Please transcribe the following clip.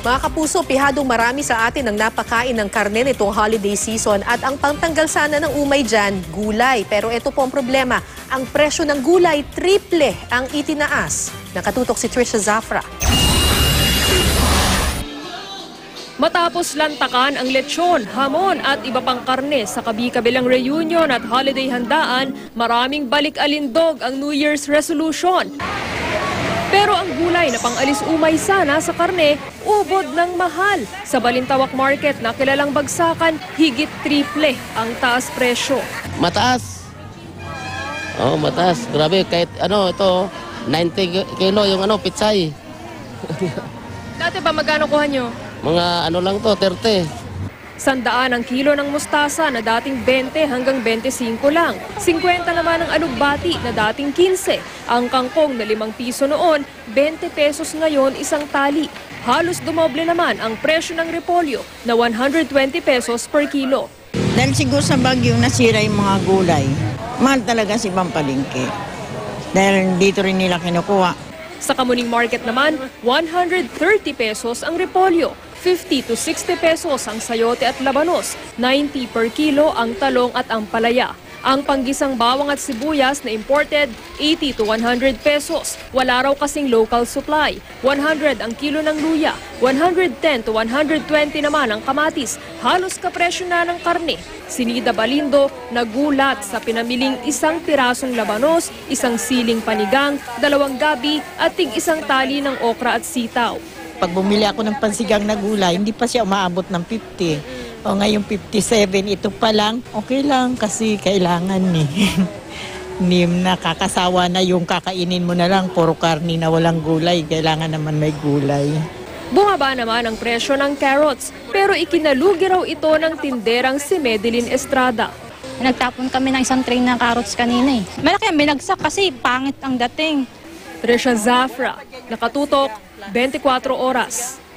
Mga kapuso, pihadong marami sa atin ang napakain ng karne nitong holiday season at ang pangtanggal sana ng umay dyan, gulay. Pero ito po ang problema, ang presyo ng gulay triple ang itinaas. Nakatutok si Trisha Zafra. Matapos lantakan ang lechon, hamon at iba pang karne sa kabi-kabilang reunion at holiday handaan, maraming balik-alindog ang New Year's resolution. Pero ang gulay na pang-alis umay sana sa karne, ubod ng mahal. Sa Balintawak Market na kilalang bagsakan, higit triple ang taas presyo. Mataas. Oh, mataas. Grabe, kahit ito, 90 kilo yung pitsay. Dati ba magkano kuha nyo? Mga lang to, 30. 100 ang kilo ng mustasa na dating 20 hanggang 25 lang. 50 naman ang alugbati na dating 15. Ang kangkong na 5 piso noon, 20 pesos ngayon isang tali. Halos dumoble naman ang presyo ng repolyo na 120 pesos per kilo. Dahil siguro sa bagyo nasira yung mga gulay, mahal talaga si Pampalingki. Dahil dito rin nila kinukuha. Sa Kamuning Market naman, 130 pesos ang repolyo. 50 to 60 pesos ang sayote at labanos, 90 per kilo ang talong at ang palaya. Ang panggisang bawang at sibuyas na imported, 80 to 100 pesos. Wala raw kasing local supply. 100 ang kilo ng luya, 110 to 120 naman ang kamatis. Halos kapresyo na ng karne. Si Nida Balindo nagulat sa pinamiling isang pirasong labanos, isang siling panigang, 2 gabi at tig-1 tali ng okra at sitaw. Pag bumili ako ng pansigang na gulay, hindi pa siya umaabot ng 50. O ngayon 57, ito pa lang, okay lang kasi kailangan Hindi nakakasawa na yung kakainin mo na lang, puro karni na walang gulay, kailangan naman may gulay. Bumaba naman ang presyo ng carrots, pero ikinalugi raw ito ng tinderang si Medeline Estrada. Nagtapon kami ng isang tray ng carrots kanina eh. Malaki ang binagsak kasi pangit ang dating. Trisha Zafra, Nakatutok, 24 Oras.